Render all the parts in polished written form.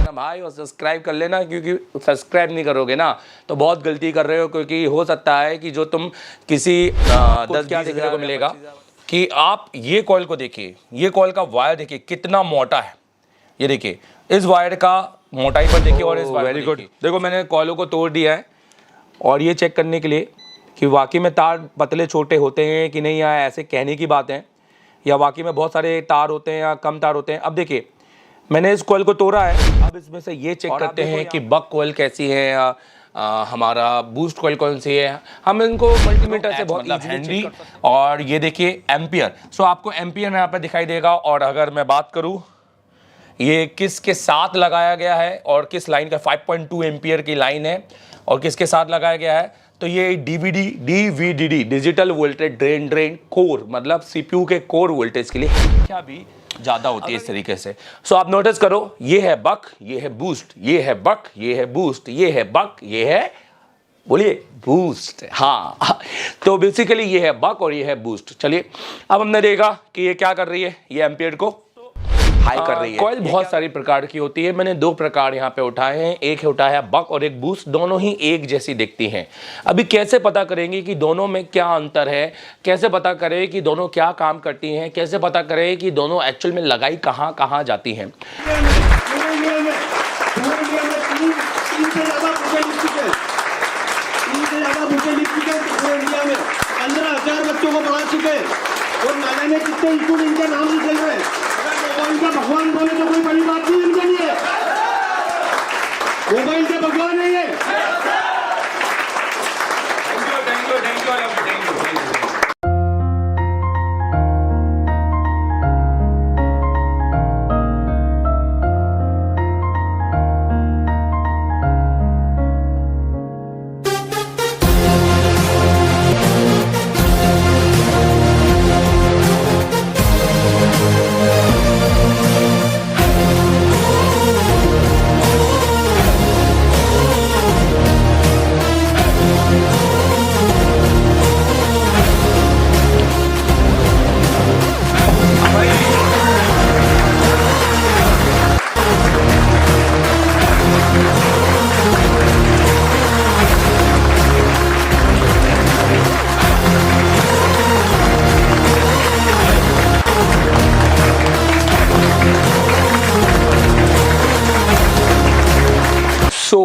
लेना भाई और सब्सक्राइब कर लेना, क्योंकि सब्सक्राइब नहीं करोगे ना तो बहुत गलती कर रहे हो, क्योंकि हो सकता है कि जो तुम किसी 10-20 हज़ार को मिलेगा कि आप ये कॉइल को देखिए, ये कॉइल का वायर देखिए कितना मोटा है। ये देखिए इस वायर का मोटाई पर देखिए और इस वायर वेरी गुड। देखो मैंने कॉइलों को तोड़ दिया है और ये चेक करने के लिए कि वाकई में तार पतले छोटे होते हैं कि नहीं, या ऐसे कहने की बात है, या वाकई में बहुत सारे तार होते हैं या कम तार होते हैं। अब देखिए मैंने इस कॉइल को तोड़ा है, अब इसमें से ये चेक करते हैं कि बक कॉइल कैसी है या हमारा बूस्ट कॉइल कौन सी है। हम इनको मल्टीमीटर से बहुत हैंडी, और ये देखिए एम्पियर। सो आपको एम्पियर यहाँ पर दिखाई देगा। और अगर मैं बात करूँ ये किसके साथ लगाया गया है और किस लाइन का 5.2 एम्पियर की लाइन है और किसके साथ लगाया गया है, तो ये डीवीडीडी डिजिटल वोल्टेज ड्रेन कोर, मतलब सीपीयू के कोर वोल्टेज के लिए क्या भी ज़्यादा होती है इस तरीके से। सो आप नोटिस करो, ये है बक, ये है बूस्ट, ये है बक, ये है बूस्ट, ये है बक, ये है बोलिए बूस्ट। हाँ तो बेसिकली ये है बक और ये है बूस्ट। चलिए अब हमने देखा कि ये क्या कर रही है, ये एम्पियर को हाई कर रही है। कॉइल बहुत सारी प्रकार की होती है, मैंने 2 प्रकार यहाँ पे उठाए हैं, एक उठाया बक और एक बूस्ट। दोनों ही एक जैसी दिखती हैं। अभी कैसे पता करेंगे कि दोनों में क्या अंतर है, कैसे पता करें कि दोनों क्या काम करती हैं, कैसे पता करें कि दोनों एक्चुअल में लगाई कहाँ कहाँ जाती हैं। बच्चों को पढ़ा चुके और नाना में कितने स्कूल इनके नाम से चल रहे हैं। इनका भगवान बोले तो कोई बड़ी बात नहीं इनके लिए। मोबाइल के भगवान है ये।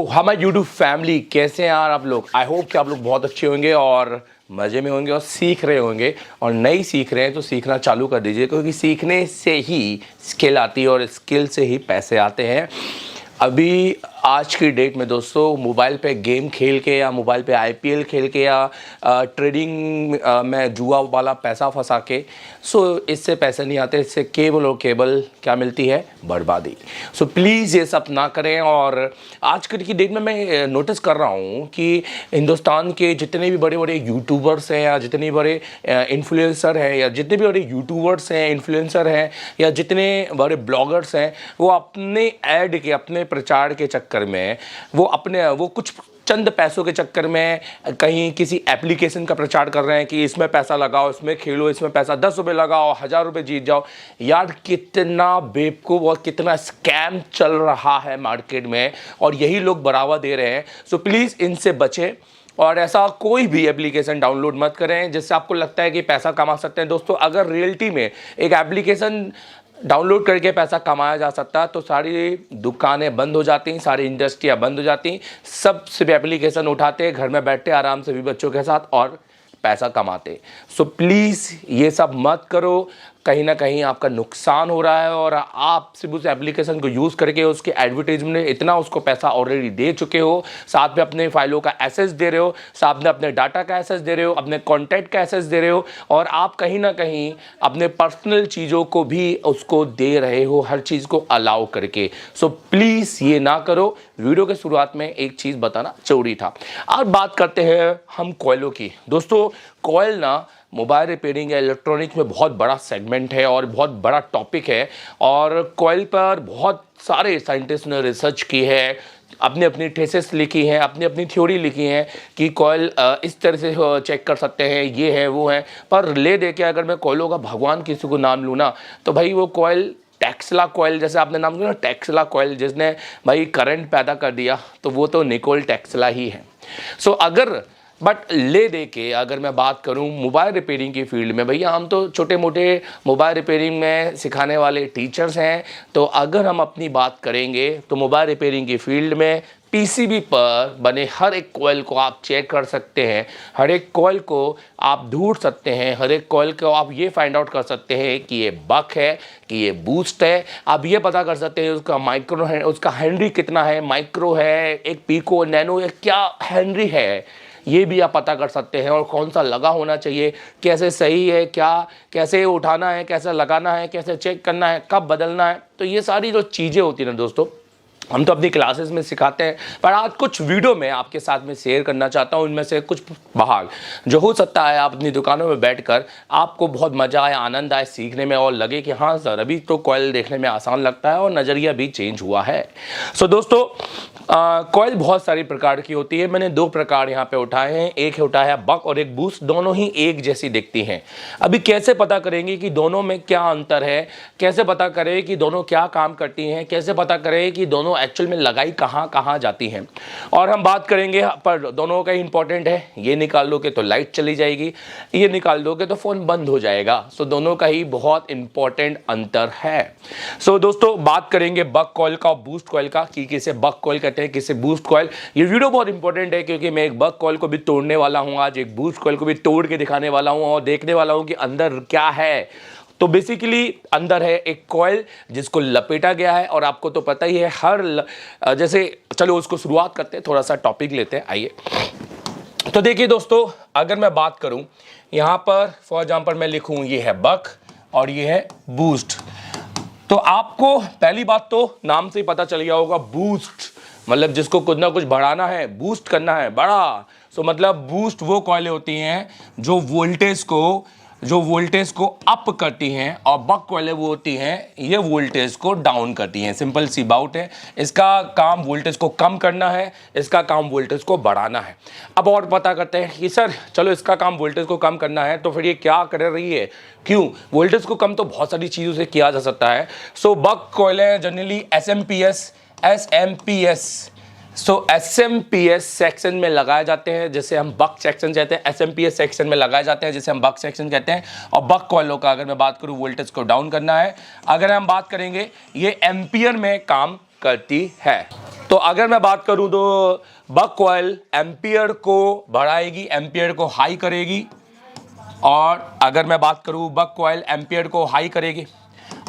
हमारे यूट्यूब फैमिली कैसे हैं यार आप लोग। आई होप कि आप लोग बहुत अच्छे होंगे और मज़े में होंगे और सीख रहे होंगे, और नहीं सीख रहे हैं तो सीखना चालू कर दीजिए, क्योंकि सीखने से ही स्किल आती है और स्किल से ही पैसे आते हैं। अभी आज की डेट में दोस्तों मोबाइल पे गेम खेल के या मोबाइल पे आईपीएल खेल के या ट्रेडिंग में जुआ वाला पैसा फंसा के, इससे पैसे नहीं आते। इससे केवल और केवल क्या मिलती है, बर्बादी। सो प्लीज़ ये सब ना करें। और आज की डेट में मैं नोटिस कर रहा हूँ कि हिंदुस्तान के जितने भी बड़े बड़े यूट्यूबर्स हैं या जितने बड़े इन्फ्लुएंसर हैं या जितने भी बड़े यूट्यूबर्स हैं, इन्फ्लुएंसर हैं या जितने बड़े ब्लॉगर्स हैं, वो अपने ऐड के, अपने प्रचार के चक्कर में वो कुछ चंद पैसों के चक्कर में कहीं किसी एप्लीकेशन का प्रचार कर रहे हैं कि इसमें पैसा लगाओ, इसमें खेलो, इसमें पैसा 10 रुपये लगाओ, 1000 रुपये जीत जाओ। यार कितना बेवकूफ़ और कितना स्कैम चल रहा है मार्केट में, और यही लोग बढ़ावा दे रहे हैं। सो प्लीज़ इनसे बचें और ऐसा कोई भी एप्लीकेशन डाउनलोड मत करें जिससे आपको लगता है कि पैसा कमा सकते हैं। दोस्तों अगर रियलिटी में एक एप्लीकेशन डाउनलोड करके पैसा कमाया जा सकता तो सारी दुकानें बंद हो जाती, सारी इंडस्ट्रियां बंद हो जाती, सब सिर्फ एप्लीकेशन उठाते, घर में बैठे आराम से भी बच्चों के साथ और पैसा कमाते। सो प्लीज़ ये सब मत करो, कहीं ना कहीं आपका नुकसान हो रहा है और आप सिर्फ उस एप्लीकेशन को यूज़ करके उसके एडवर्टाइजमेंट में इतना उसको पैसा ऑलरेडी दे चुके हो, साथ में अपने फाइलों का एक्सेस दे रहे हो, साथ में अपने डाटा का एक्सेस दे रहे हो, अपने कॉन्टैक्ट का एक्सेस दे रहे हो, और आप कहीं ना कहीं अपने पर्सनल चीज़ों को भी उसको दे रहे हो, हर चीज़ को अलाउ करके। सो प्लीज़ ये ना करो। वीडियो के शुरुआत में एक चीज़ बताना जरूरी था। अब बात करते हैं हम कॉइलों की। दोस्तों कॉइल ना मोबाइल रिपेयरिंग या इलेक्ट्रॉनिक्स में बहुत बड़ा सेगमेंट है और बहुत बड़ा टॉपिक है, और कॉइल पर बहुत सारे साइंटिस्ट ने रिसर्च की है, अपनी अपनी थीसिस लिखी हैं, अपनी अपनी थ्योरी लिखी हैं कि कॉइल इस तरह से चेक कर सकते हैं, ये है वो है। पर ले दे के अगर मैं कॉइलों का भगवान किसी को नाम लूँ ना, तो भाई वो कॉइल टेस्ला कॉइल, जैसे आपने नाम सुना टेस्ला कॉइल, जिसने भाई करंट पैदा कर दिया, तो वो तो निकोल टेस्ला ही है। सो अगर बट ले दे के अगर मैं बात करूं मोबाइल रिपेयरिंग की फील्ड में, भैया हम तो छोटे मोटे मोबाइल रिपेयरिंग में सिखाने वाले टीचर्स हैं। तो अगर हम अपनी बात करेंगे तो मोबाइल रिपेयरिंग की फील्ड में पीसीबी पर बने हर एक कॉइल को आप चेक कर सकते हैं, हर एक कॉइल को आप ढूंढ सकते हैं, हर एक कॉइल को आप ये फाइंड आउट कर सकते हैं कि ये बक है कि ये बूस्ट है। आप ये पता कर सकते हैं उसका माइक्रो है, उसका हेनरी कितना है, माइक्रो है, एक पिको, नैनो, या क्या हेनरी है, ये भी आप पता कर सकते हैं। और कौन सा लगा होना चाहिए, कैसे सही है, क्या कैसे उठाना है, कैसे लगाना है, कैसे चेक करना है, कब बदलना है। तो ये सारी जो चीज़ें होती हैं ना दोस्तों, हम तो अपनी क्लासेस में सिखाते हैं, पर आज कुछ वीडियो में आपके साथ में शेयर करना चाहता हूं। इनमें से कुछ भाग जो हो सकता है आप अपनी दुकानों में बैठकर आपको बहुत मज़ा आए, आनंद आए सीखने में, और लगे कि हाँ सर अभी तो कॉइल देखने में आसान लगता है और नज़रिया भी चेंज हुआ है। सो दोस्तों कॉइल बहुत सारी प्रकार की होती है। मैंने दो प्रकार यहाँ पे उठाए हैं, एक उठाया है बक और एक बूस्ट। दोनों ही एक जैसी दिखती हैं। अभी कैसे पता करेंगे कि दोनों में क्या अंतर है, कैसे पता करें कि दोनों क्या काम करती हैं, कैसे पता करें कि दोनों एक्चुअल में लगाई कहाँ कहाँ जाती हैं। और हम बात करेंगे पर दोनों का इंपॉर्टेंट है। ये निकाल दोगे तो लाइट चली जाएगी, ये निकाल दोगे तो फ़ोन बंद हो जाएगा। सो दोनों का ही बहुत इंपॉर्टेंट अंतर है। सो दोस्तों बात करेंगे बक कॉइल का और बूस्ट कॉइल का, कि किसे बक कॉइल कहते हैं, किसे बूस्ट कॉइल। ये वीडियो बहुत इंपॉर्टेंट है क्योंकि मैं एक बक कॉइल को भी तोड़ने वाला हूँ आज, एक बूस्ट कॉइल को भी तोड़ के दिखाने वाला हूँ और देखने वाला हूँ कि अंदर क्या है। तो बेसिकली अंदर है एक कॉइल जिसको लपेटा गया है, और आपको तो पता ही है जैसे चलो उसको शुरुआत करते हैं, थोड़ा सा टॉपिक लेते हैं, आइए। तो देखिए दोस्तों अगर मैं बात करूं यहाँ पर फॉर एग्जांपल मैं लिखूं ये है बक और ये है बूस्ट। तो आपको पहली बात तो नाम से ही पता चल गया होगा, बूस्ट मतलब जिसको कुछ ना कुछ बढ़ाना है, बूस्ट करना है, बड़ा। सो मतलब बूस्ट वो कॉइलें होती हैं जो वोल्टेज को अप करती हैं, और बक कॉइलें वो होती हैं ये वोल्टेज को डाउन करती हैं। सिंपल सी बात है, इसका काम वोल्टेज को कम करना है, इसका काम वोल्टेज को बढ़ाना है। अब और पता करते हैं कि सर चलो इसका काम वोल्टेज को कम करना है तो फिर ये क्या कर रही है, क्यों? वोल्टेज को कम तो बहुत सारी चीज़ों से किया जा सकता है। सो बक कॉइलें जनरली एसएमपीएस सेक्शन में लगाए जाते हैं, जैसे हम बक सेक्शन कहते हैं, एसएमपीएस सेक्शन में लगाए जाते हैं जैसे हम बक सेक्शन कहते हैं। और बक कॉइलों का अगर मैं बात करूं वोल्टेज को डाउन करना है। अगर हम बात करेंगे ये एम्पियर में काम करती है। तो अगर मैं बात करूं तो बक कॉइल एम्पियर को बढ़ाएगी, एम्पियर को हाई करेगी। और अगर मैं बात करूं बक कॉइल एम्पियर को हाई करेगी।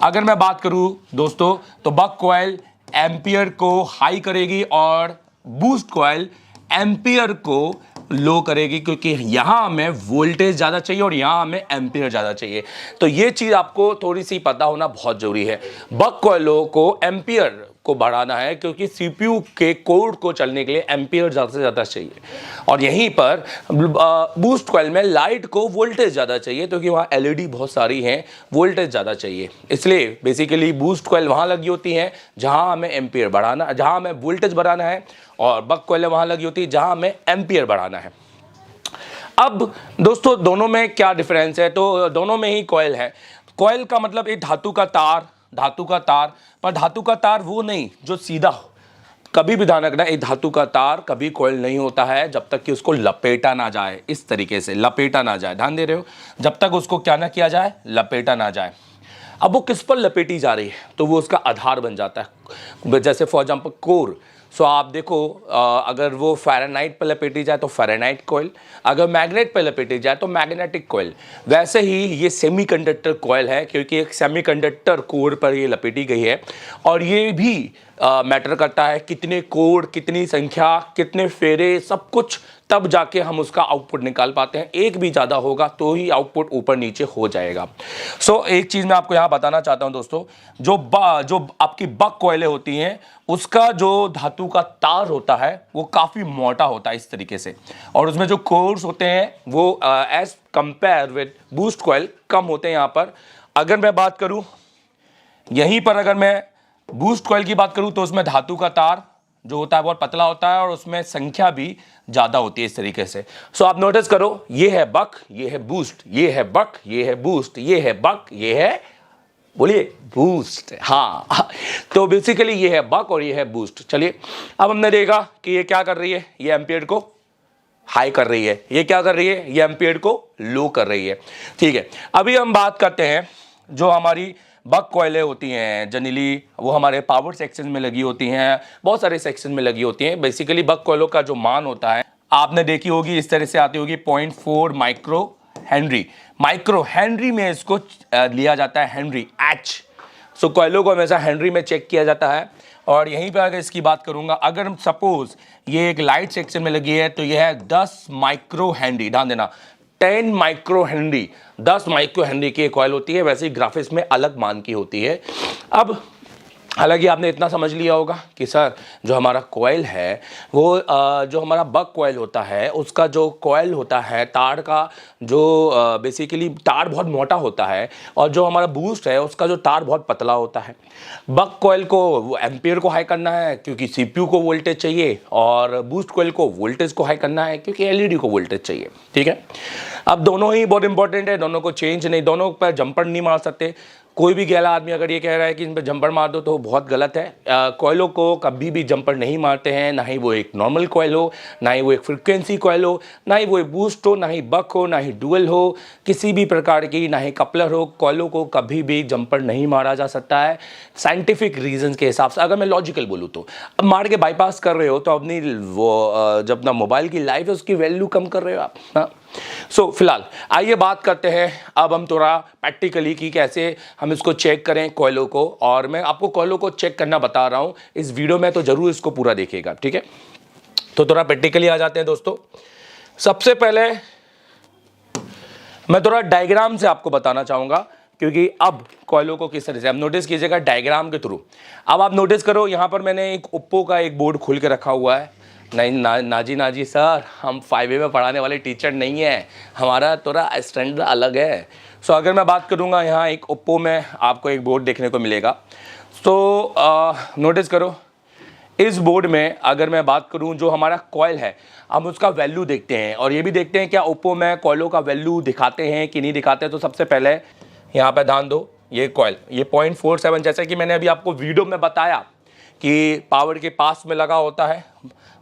अगर मैं बात करूं दोस्तों तो बक कॉइल एम्पियर को हाई करेगी और बूस्ट कॉइल एम्पियर को लो करेगी, क्योंकि यहाँ हमें वोल्टेज ज़्यादा चाहिए और यहाँ हमें एम्पियर ज़्यादा चाहिए। तो ये चीज़ आपको थोड़ी सी पता होना बहुत ज़रूरी है। बक कॉइलों को एम्पियर को बढ़ाना है क्योंकि सीपीयू के कोड को चलने के लिए एम्पियर ज़्यादा से ज़्यादा चाहिए, और यहीं पर बूस्ट कॉइल में लाइट को वोल्टेज ज़्यादा चाहिए क्योंकि वहाँ एलईडी बहुत सारी हैं, वोल्टेज ज़्यादा चाहिए। इसलिए बेसिकली बूस्ट कॉइल वहाँ लगी होती हैं जहाँ हमें एम्पियर बढ़ाना, जहाँ हमें वोल्टेज बढ़ाना है, और बक कॉइल वहाँ लगी होती है जहाँ हमें एम्पियर बढ़ाना है। अब दोस्तों दोनों में क्या डिफरेंस है? तो दोनों में ही कॉइल है। कॉइल का मतलब एक धातु का तार, पर धातु का तार वो नहीं जो सीधा हो। कभी भी ध्यान रखना, एक धातु का तार कभी कॉइल नहीं होता है जब तक कि उसको लपेटा ना जाए, इस तरीके से लपेटा ना जाए, ध्यान दे रहे हो, जब तक उसको क्या ना किया जाए, लपेटा ना जाए। अब वो किस पर लपेटी जा रही है तो वो उसका आधार बन जाता है। जैसे फॉर एग्जाम्पल कोर, सो आप देखो अगर वो फ़ारेनहाइट पर लपेटी जाए तो फ़ारेनहाइट कॉइल, अगर मैग्नेट पर लपेटी जाए तो मैग्नेटिक कॉइल। वैसे ही ये सेमीकंडक्टर कॉइल है क्योंकि एक सेमीकंडक्टर कोर पर ये लपेटी गई है, और ये भी मैटर करता है कितने कोड, कितनी संख्या, कितने फेरे, सब कुछ, तब जाके हम उसका आउटपुट निकाल पाते हैं। एक भी ज़्यादा होगा तो ही आउटपुट ऊपर नीचे हो जाएगा। सो एक चीज़ मैं आपको यहाँ बताना चाहता हूँ दोस्तों, जो आपकी बक कॉइलें होती हैं उसका जो धातु का तार होता है वो काफ़ी मोटा होता है इस तरीके से, और उसमें जो कोर्स होते हैं वो as compare with boost coil कम होते हैं यहाँ पर। अगर मैं बात करूँ यहीं पर, अगर मैं बूस्ट कॉइल की बात करूँ तो उसमें धातु का तार जो होता है बहुत पतला होता है और उसमें संख्या भी ज़्यादा होती है इस तरीके से। सो आप नोटिस करो, ये है बक, ये है बूस्ट, ये है बक, ये है बूस्ट, ये है बक, ये है बोलिए बूस्ट, हाँ। तो बेसिकली ये है बक और ये है बूस्ट। चलिए अब हमने देखा कि ये क्या कर रही है, ये एम्पियर को हाई कर रही है, ये क्या कर रही है, ये एम्पियर को लो कर रही है। ठीक है, अभी हम बात करते हैं जो हमारी बक कॉइलें होती हैं जनरली, वो हमारे पावर सेक्शन में लगी होती हैं, बहुत सारे सेक्शन में लगी होती हैं। बेसिकली बक कॉइलों का जो मान होता है आपने देखी होगी, इस तरह से आती होगी 0.4 माइक्रो हेनरी में इसको लिया जाता है, हेनरी एच। सो कॉइलों को हमेशा हेनरी में चेक किया जाता है। और यहीं पर अगर इसकी बात करूंगा, अगर सपोज ये एक लाइट सेक्शन में लगी है तो यह है 10 माइक्रो हेनरी, ध्यान देना 10 माइक्रो हेनरी, 10 माइक्रो हेनरी की कॉइल होती है। वैसे ही ग्राफिक्स में अलग मान की होती है। अब हालांकि आपने इतना समझ लिया होगा कि सर जो हमारा कॉइल है वो जो हमारा बक कॉइल होता है उसका जो कॉइल होता है तार का जो बेसिकली तार बहुत मोटा होता है, और जो हमारा बूस्ट है उसका जो तार बहुत पतला होता है। बक कॉइल को एम्पियर को हाई करना है क्योंकि सीपीयू को वोल्टेज चाहिए, और बूस्ट कॉइल को वोल्टेज को हाई करना है क्योंकि एलईडी को वोल्टेज चाहिए। ठीक है, अब दोनों ही बहुत इंपॉर्टेंट है, दोनों को चेंज नहीं, दोनों पर जंपर नहीं मार सकते। कोई भी गैला आदमी अगर ये कह रहा है कि इन पर जंपर मार दो तो बहुत गलत है। कॉइलों को कभी भी जंपर नहीं मारते हैं, ना ही वो एक नॉर्मल कॉइल हो, ना ही वो एक फ्रिक्वेंसी कॉइल हो, ना ही वो एक बूस्ट हो, ना ही बक हो, ना ही डुअल हो, किसी भी प्रकार की, ना ही कपलर हो। कॉइलों को कभी भी जंपर नहीं मारा जा सकता है साइंटिफिक रीजंस के हिसाब से। अगर मैं लॉजिकल बोलूँ तो अब मार के बाईपास कर रहे हो तो अपनी वो जब अपना मोबाइल की लाइफ है उसकी वैल्यू कम कर रहे हो आप, हाँ। सो फिलहाल आइए बात करते हैं अब हम थोड़ा प्रैक्टिकली कि कैसे हम इसको चेक करें कॉइलों को, और मैं आपको कॉइलों को चेक करना बता रहा हूं इस वीडियो में, तो जरूर इसको पूरा देखिएगा। ठीक है, तो थोड़ा प्रैक्टिकली आ जाते हैं दोस्तों। सबसे पहले मैं थोड़ा डायग्राम से आपको बताना चाहूंगा, क्योंकि अब कॉइलों को किस तरह से आप नोटिस कीजिएगा डायग्राम के थ्रू। अब आप नोटिस करो, यहां पर मैंने एक ओप्पो का एक बोर्ड खोल के रखा हुआ है। नहीं नाजी सर, हम 5A में पढ़ाने वाले टीचर नहीं है, हमारा थोड़ा स्टैंडर्ड अलग है। सो अगर मैं बात करूँगा, यहाँ एक ओप्पो में आपको एक बोर्ड देखने को मिलेगा। तो नोटिस करो, इस बोर्ड में अगर मैं बात करूँ जो हमारा कॉइल है, हम उसका वैल्यू देखते हैं, और ये भी देखते हैं क्या ओप्पो में कॉइलों का वैल्यू दिखाते हैं कि नहीं दिखाते। तो सबसे पहले यहाँ पर ध्यान दो, ये कॉइल ये 0.47, जैसे कि मैंने अभी आपको वीडियो में बताया कि पावर के पास में लगा होता है,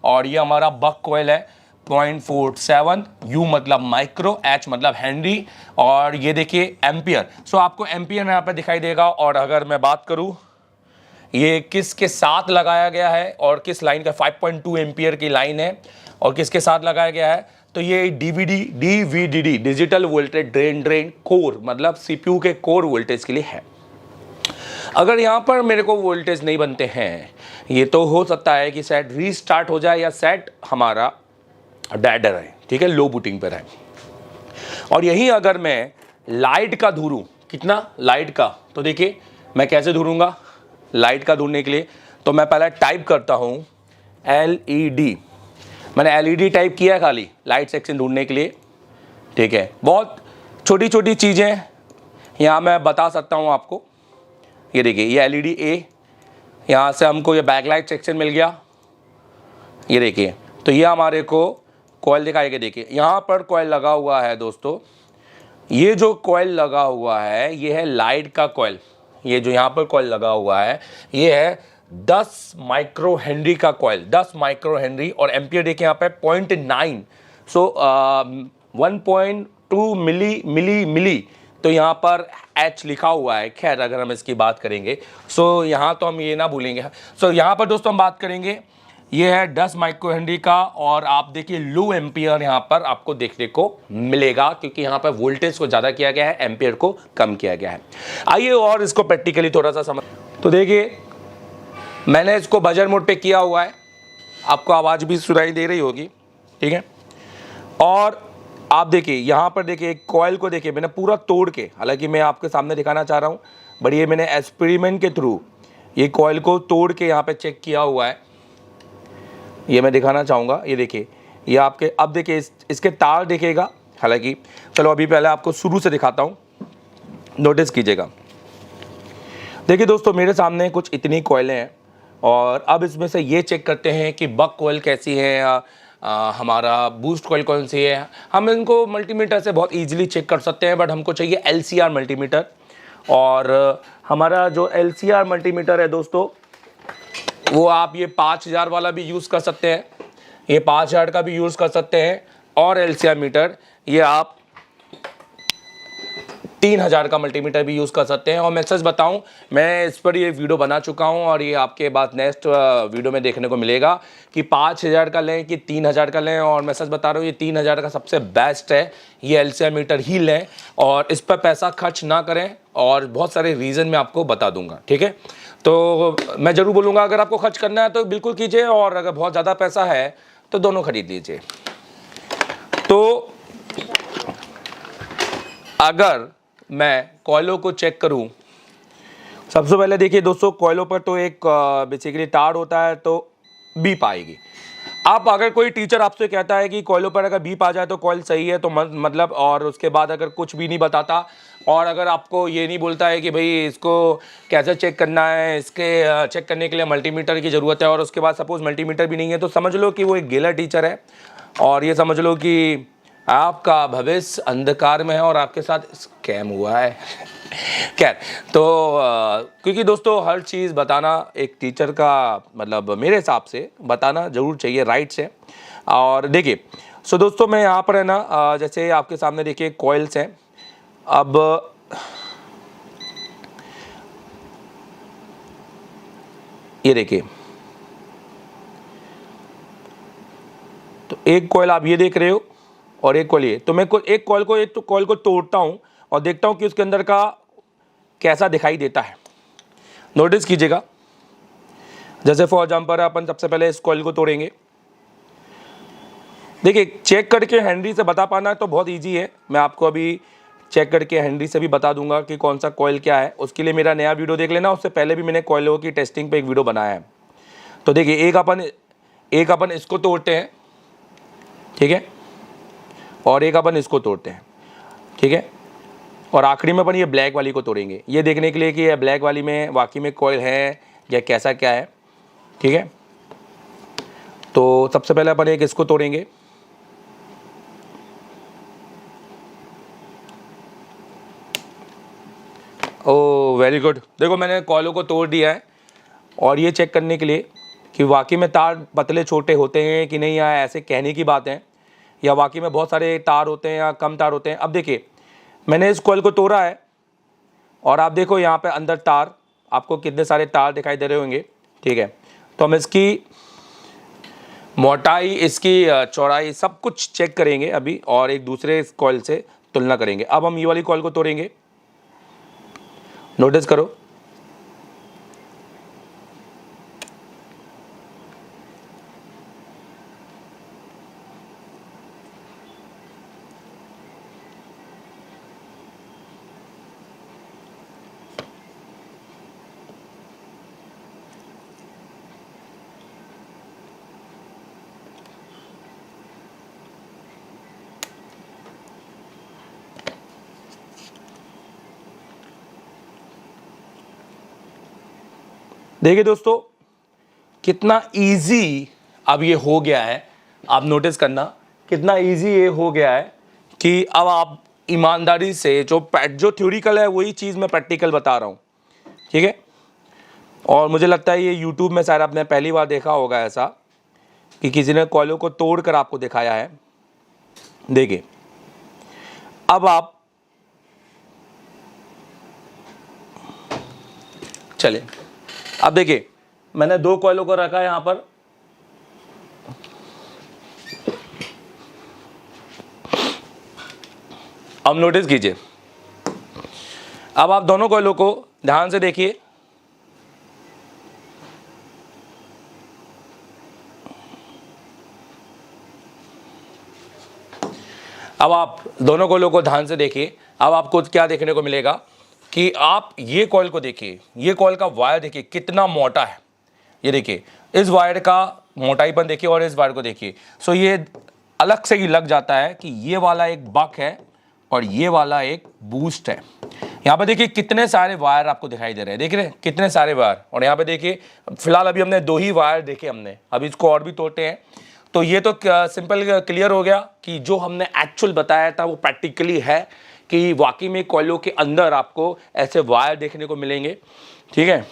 और ये हमारा बक कॉइल है 0.47, U मतलब माइक्रो, H मतलब हेनरी, और ये देखिए एम्पियर। सो आपको एम्पियर यहाँ पे दिखाई देगा। और अगर मैं बात करूँ ये किसके साथ लगाया गया है और किस लाइन का, 5.2 एम्पियर की लाइन है, और किसके साथ लगाया गया है, तो ये DVDD digital voltage drain core मतलब CPU के कोर वोल्टेज के लिए है। अगर यहाँ पर मेरे को वोल्टेज नहीं बनते हैं, ये तो हो सकता है कि सेट रीस्टार्ट हो जाए या सेट हमारा डेड रहे, ठीक है, लो बूटिंग पर है। और यही अगर मैं लाइट का धूरूं, कितना लाइट का, तो देखिए मैं कैसे धूरूंगा लाइट का ढूंढने के लिए। तो मैं पहले टाइप करता हूं LED, मैंने LED टाइप किया खाली लाइट सेक्शन ढूंढने के लिए। ठीक है, बहुत छोटी छोटी चीज़ें यहाँ मैं बता सकता हूँ आपको। ये देखिए ये LED A, यहाँ से हमको ये बैकलाइट सेक्शन मिल गया। ये देखिए, तो ये हमारे को कॉइल दिखाएगा। देखिए यहाँ पर कॉइल लगा हुआ है दोस्तों, ये जो कॉइल लगा हुआ है ये है लाइट का कॉइल। ये जो यहाँ पर कॉइल लगा हुआ है ये है 10 माइक्रो हेनरी का कॉइल, 10 माइक्रो हेनरी, और एम्पियर देखिए यहाँ पे 0.9, सो 1.2 मिली, तो यहाँ पर H लिखा हुआ है। खैर अगर हम इसकी बात करेंगे सो यहाँ तो हम ये ना भूलेंगे। सो यहाँ पर दोस्तों हम बात करेंगे, ये है 10 माइक्रो हेनरी का, और आप देखिए लो एम्पियर यहाँ पर आपको देखने को मिलेगा, क्योंकि यहाँ पर वोल्टेज को ज़्यादा किया गया है, एम्पियर को कम किया गया है। आइए और इसको प्रैक्टिकली थोड़ा सा समझ। तो देखिए मैंने इसको बजर मोड पे किया हुआ है, आपको आवाज़ भी सुनाई दे रही होगी, ठीक है। और आप देखिए यहाँ पर देखिए एक कॉइल को देखिए मैंने पूरा तोड़ के, हालांकि मैं आपके सामने दिखाना चाह रहा हूँ, बट ये मैंने एक्सपेरिमेंट के थ्रू ये कॉइल को तोड़ के यहाँ पे चेक किया हुआ है। ये मैं दिखाना चाहूँगा, ये देखिए ये आपके, अब देखिए इसके तार दिखेगा। हालांकि चलो अभी पहले आपको शुरू से दिखाता हूँ, नोटिस कीजिएगा। देखिए दोस्तों मेरे सामने कुछ इतनी कॉइलें हैं, और अब इसमें से ये चेक करते हैं कि बक कॉइल कैसी है या हमारा बूस्ट कॉइल कौन सी है। हम इनको मल्टीमीटर से बहुत ईजिली चेक कर सकते हैं, बट हमको चाहिए LCR मल्टीमीटर। और हमारा जो LCR मल्टीमीटर है दोस्तों, वो आप ये 5000 वाला भी यूज़ कर सकते हैं, ये 5000 का भी यूज़ कर सकते हैं, और LCR मीटर ये आप 3000 का मल्टीमीटर भी यूज़ कर सकते हैं। और मैं सच बताऊं, मैं इस पर ये वीडियो बना चुका हूं और ये आपके बाद नेक्स्ट वीडियो में देखने को मिलेगा कि 5000 का लें कि 3000 का लें। और मैं सच बता रहा हूं, ये 3000 का सबसे बेस्ट है, ये LCR मीटर ही लें और इस पर पैसा खर्च ना करें, और बहुत सारे रीज़न मैं आपको बता दूंगा, ठीक है। तो मैं ज़रूर बोलूँगा अगर आपको खर्च करना है तो बिल्कुल कीजिए, और अगर बहुत ज़्यादा पैसा है तो दोनों खरीद लीजिए। तो अगर मैं कॉइलों को चेक करूं, सबसे पहले देखिए दोस्तों, कॉइलों पर तो एक बेसिकली तार होता है तो बीप आएगी। आप अगर कोई टीचर आपसे कहता है कि कॉइलों पर अगर बीप आ जाए तो कॉइल सही है, तो मतलब, और उसके बाद अगर कुछ भी नहीं बताता, और अगर आपको ये नहीं बोलता है कि भाई इसको कैसे चेक करना है, इसके चेक करने के लिए मल्टीमीटर की ज़रूरत है, और उसके बाद सपोज मल्टीमीटर भी नहीं है, तो समझ लो कि वो एक गेला टीचर है, और ये समझ लो कि आपका भविष्य अंधकार में है और आपके साथ स्कैम हुआ है। खैर, तो क्योंकि दोस्तों हर चीज़ बताना एक टीचर का मतलब मेरे हिसाब से बताना ज़रूर चाहिए, राइट्स है। और देखिए सो दोस्तों, मैं यहाँ पर है ना, जैसे आपके सामने देखिए कॉइल्स हैं। अब ये देखिए, तो एक कॉइल आप ये देख रहे हो और एक कॉइल ये, तो मैं एक कॉइल को तोड़ता हूँ और देखता हूँ कि उसके अंदर का कैसा दिखाई देता है। नोटिस कीजिएगा, जैसे फॉर एग्जाम्पल अपन सबसे पहले इस कॉइल को तोड़ेंगे। देखिए, चेक करके हेनरी से बता पाना तो बहुत इजी है, मैं आपको अभी चेक करके हेनरी से भी बता दूंगा कि कौन सा कॉइल क्या है। उसके लिए मेरा नया वीडियो देख लेना, उससे पहले भी मैंने कॉइलों की टेस्टिंग पे एक वीडियो बनाया है। तो देखिए, एक अपन इसको तोड़ते हैं, ठीक है, और एक अपन इसको तोड़ते हैं, ठीक है, और आखिरी में अपन ये ब्लैक वाली को तोड़ेंगे, ये देखने के लिए कि ये ब्लैक वाली में वाकई में कॉइल है या कैसा क्या है, ठीक है। तो सबसे पहले अपन एक इसको तोड़ेंगे, ओह वेरी गुड। देखो मैंने कॉइलों को तोड़ दिया है, और ये चेक करने के लिए कि वाकई में तार पतले छोटे होते हैं कि नहीं, या ऐसे कहने की बात है, या वाकई में बहुत सारे तार होते हैं या कम तार होते हैं। अब देखिए, मैंने इस कॉइल को तोड़ा है और आप देखो यहाँ पे अंदर तार, आपको कितने सारे तार दिखाई दे रहे होंगे, ठीक है। तो हम इसकी मोटाई, इसकी चौड़ाई सब कुछ चेक करेंगे अभी, और एक दूसरे कॉइल से तुलना करेंगे। अब हम ये वाली कॉइल को तोड़ेंगे, नोटिस करो, देखिए दोस्तों कितना इजी अब ये हो गया है। आप नोटिस करना कितना इजी ये हो गया है कि अब आप ईमानदारी से जो थ्योरिकल है वही चीज़ मैं प्रैक्टिकल बता रहा हूँ, ठीक है। और मुझे लगता है ये YouTube में शायद आपने पहली बार देखा होगा ऐसा कि किसी ने कॉइलों को तोड़ कर आपको दिखाया है। देखिए, अब आप चले, अब देखिए मैंने दो कॉइलों को रखा है यहां पर, अब नोटिस कीजिए, अब आप दोनों कॉइलों को ध्यान से देखिए, अब आप दोनों कॉइलों को ध्यान से देखिए। अब आपको क्या देखने को मिलेगा कि आप ये कॉइल को देखिए, ये कॉइल का वायर देखिए कितना मोटा है, ये देखिए इस वायर का मोटाईपन देखिए और इस वायर को देखिए। सो ये अलग से ही लग जाता है कि ये वाला एक बक है और ये वाला एक बूस्ट है। यहाँ पे देखिए कितने सारे वायर आपको दिखाई दे रहे हैं, देख रहे हैं कितने सारे वायर। और यहाँ पे देखिए फिलहाल अभी हमने दो ही वायर देखे हमने, अभी इसको और भी तोड़ते हैं। तो ये तो सिंपल क्लियर हो गया कि जो हमने एक्चुअल बताया था वो प्रैक्टिकली है कि वाकई में कोयलों के अंदर आपको ऐसे वायर देखने को मिलेंगे। ठीक है,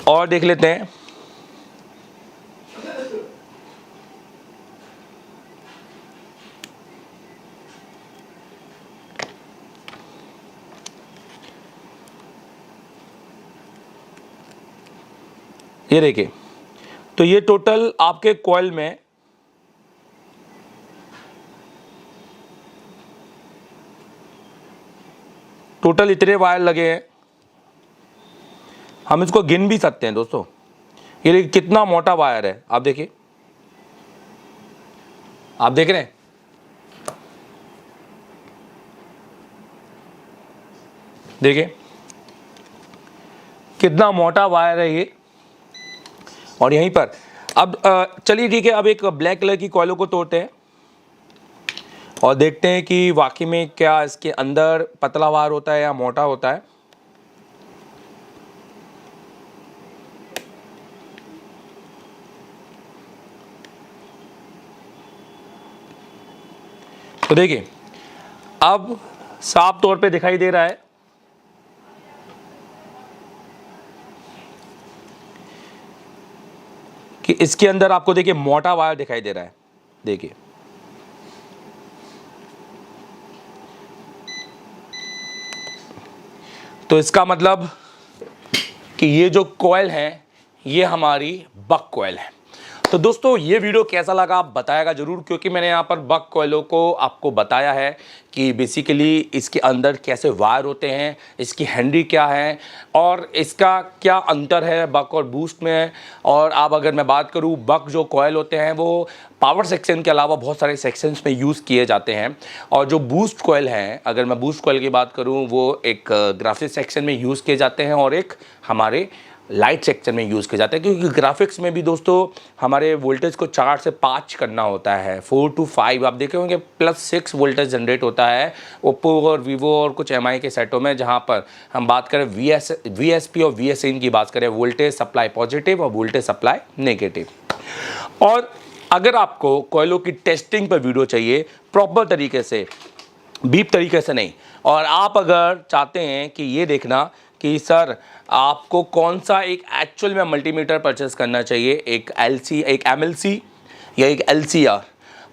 और देख लेते हैं। ये देखिए, तो ये टोटल आपके कॉइल में टोटल इतने वायर लगे हैं। हम इसको गिन भी सकते हैं दोस्तों। ये देखिए कितना मोटा वायर है, आप देखिए, आप देख रहे हैं। देखिए कितना मोटा वायर है ये। और यहीं पर अब चलिए ठीक है, अब एक ब्लैक कलर की कॉइलों को तोड़ते हैं और देखते हैं कि वाकई में क्या इसके अंदर पतला वायर होता है या मोटा होता है। तो देखिए अब साफ तौर पे दिखाई दे रहा है कि इसके अंदर आपको देखिए मोटा वायर दिखाई दे रहा है। देखिए तो इसका मतलब कि ये जो कॉइल है ये हमारी बक कॉइल है। तो दोस्तों ये वीडियो कैसा लगा आप बताएगा जरूर, क्योंकि मैंने यहाँ पर बक कॉइलों को आपको बताया है कि बेसिकली इसके अंदर कैसे वायर होते हैं, इसकी हैंडी क्या है और इसका क्या अंतर है बक और बूस्ट में। और आप अगर मैं बात करूँ, बक जो कॉइल होते हैं वो पावर सेक्शन के अलावा बहुत सारे सेक्शंस में यूज़ किए जाते हैं, और जो बूस्ट कॉइल हैं, अगर मैं बूस्ट कॉइल की बात करूँ, वो एक ग्राफिक्स सेक्शन में यूज़ किए जाते हैं और एक हमारे लाइट सेक्शन में यूज़ किया जाता है। क्योंकि ग्राफिक्स में भी दोस्तों हमारे वोल्टेज को 4 से 5 करना होता है, 4 to 5 आप देखे होंगे, +6 वोल्टेज जनरेट होता है ओप्पो और वीवो और कुछ एमआई के सेटों में। जहां पर हम बात करें VSP और VSN की बात करें, वोल्टेज सप्लाई पॉजिटिव और वोल्टेज सप्लाई नेगेटिव। और अगर आपको कॉइलों की टेस्टिंग पर वीडियो चाहिए प्रॉपर तरीके से, बीप तरीके से नहीं, और आप अगर चाहते हैं कि ये देखना कि सर आपको कौन सा एक एक्चुअल में मल्टीमीटर परचेस करना चाहिए, एक MLC या एक LCR,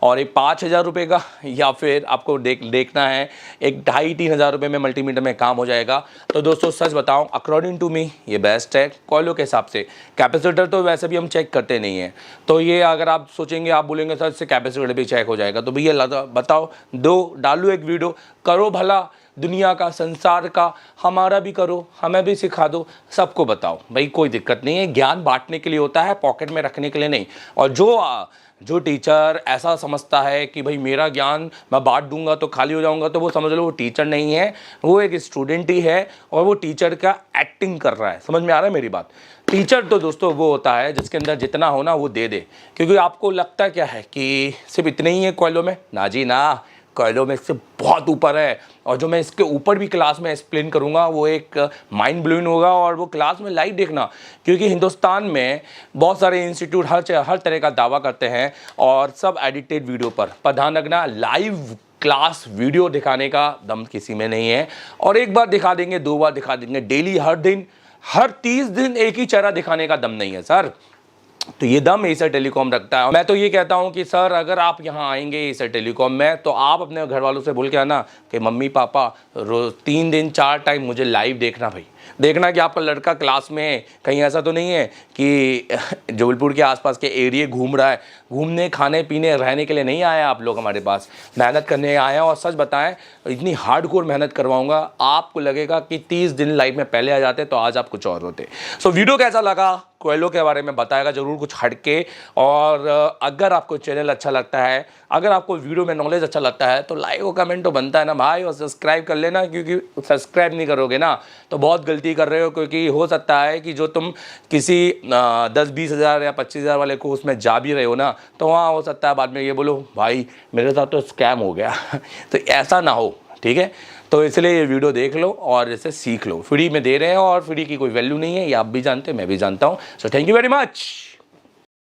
और एक 5,000 रुपये का, या फिर आपको देखना है एक 2,500-3 हज़ार रुपये में मल्टीमीटर में काम हो जाएगा, तो दोस्तों सच बताऊं अकॉर्डिंग टू मी ये बेस्ट है कॉइलों के हिसाब से। कैपेसिटर तो वैसे भी हम चेक करते नहीं हैं, तो ये अगर आप सोचेंगे, आप बोलेंगे सर इससे कैपेसिटर भी चेक हो जाएगा, तो भैया बताओ, डालू एक वीडियो, करो भला दुनिया का, संसार का, हमारा भी करो, हमें भी सिखा दो, सबको बताओ भाई, कोई दिक्कत नहीं है। ज्ञान बांटने के लिए होता है, पॉकेट में रखने के लिए नहीं। और जो टीचर ऐसा समझता है कि भाई मेरा ज्ञान मैं बांट दूंगा तो खाली हो जाऊंगा, तो वो समझ लो वो टीचर नहीं है, वो एक स्टूडेंट ही है, और वो टीचर का एक्टिंग कर रहा है। समझ में आ रहा है मेरी बात? टीचर तो दोस्तों वो होता है जिसके अंदर जितना होना वो दे दे। क्योंकि आपको लगता क्या है कि सिर्फ इतने ही है कॉइलों में? ना जी ना, कॉइलों में इससे बहुत ऊपर है, और जो मैं इसके ऊपर भी क्लास में एक्सप्लेन करूंगा वो एक माइंड ब्लोइंग होगा, और वो क्लास में लाइव देखना। क्योंकि हिंदुस्तान में बहुत सारे इंस्टीट्यूट हर तरह का दावा करते हैं, और सब एडिटेड वीडियो पर ध्यान रखना, लाइव क्लास वीडियो दिखाने का दम किसी में नहीं है। और एक बार दिखा देंगे, 2 बार दिखा देंगे, डेली हर दिन हर 30 दिन एक ही चेहरा दिखाने का दम नहीं है सर। तो ये दम एसर टेलीकॉम रखता है। मैं तो ये कहता हूँ कि सर अगर आप यहाँ आएंगे एसर टेलीकॉम में, तो आप अपने घर वालों से बोल के आना कि मम्मी पापा रोज 3 दिन 4 टाइम मुझे लाइव देखना। भाई देखना कि आपका लड़का क्लास में है, कहीं ऐसा तो नहीं है कि जबलपुर के आसपास के एरिया घूम रहा है। घूमने खाने पीने रहने के लिए नहीं आए आप लोग हमारे पास, मेहनत करने आए हैं। और सच बताएं, इतनी हार्डकोर मेहनत करवाऊंगा, आपको लगेगा कि 30 दिन लाइफ में पहले आ जाते तो आज आप कुछ और होते। सो वीडियो कैसा लगा कॉइलों के बारे में बताएगा जरूर, कुछ हटके। और अगर आपको चैनल अच्छा लगता है, अगर आपको वीडियो में नॉलेज अच्छा लगता है, तो लाइक और कमेंट तो बनता है ना भाई, और सब्सक्राइब कर लेना। क्योंकि सब्सक्राइब नहीं करोगे ना तो बहुत गलती कर रहे हो। क्योंकि हो सकता है कि जो तुम किसी 10-20 हज़ार या 25 हज़ार वाले कोर्स में जा भी रहे हो ना, तो वहाँ हो सकता है बाद में ये बोलो भाई मेरे साथ तो स्कैम हो गया। तो ऐसा ना हो, ठीक है? तो इसलिए ये वीडियो देख लो और इसे सीख लो। फ्री में दे रहे हैं और फ्री की कोई वैल्यू नहीं है, ये आप भी जानते हैं, मैं भी जानता हूँ। So thank you very much.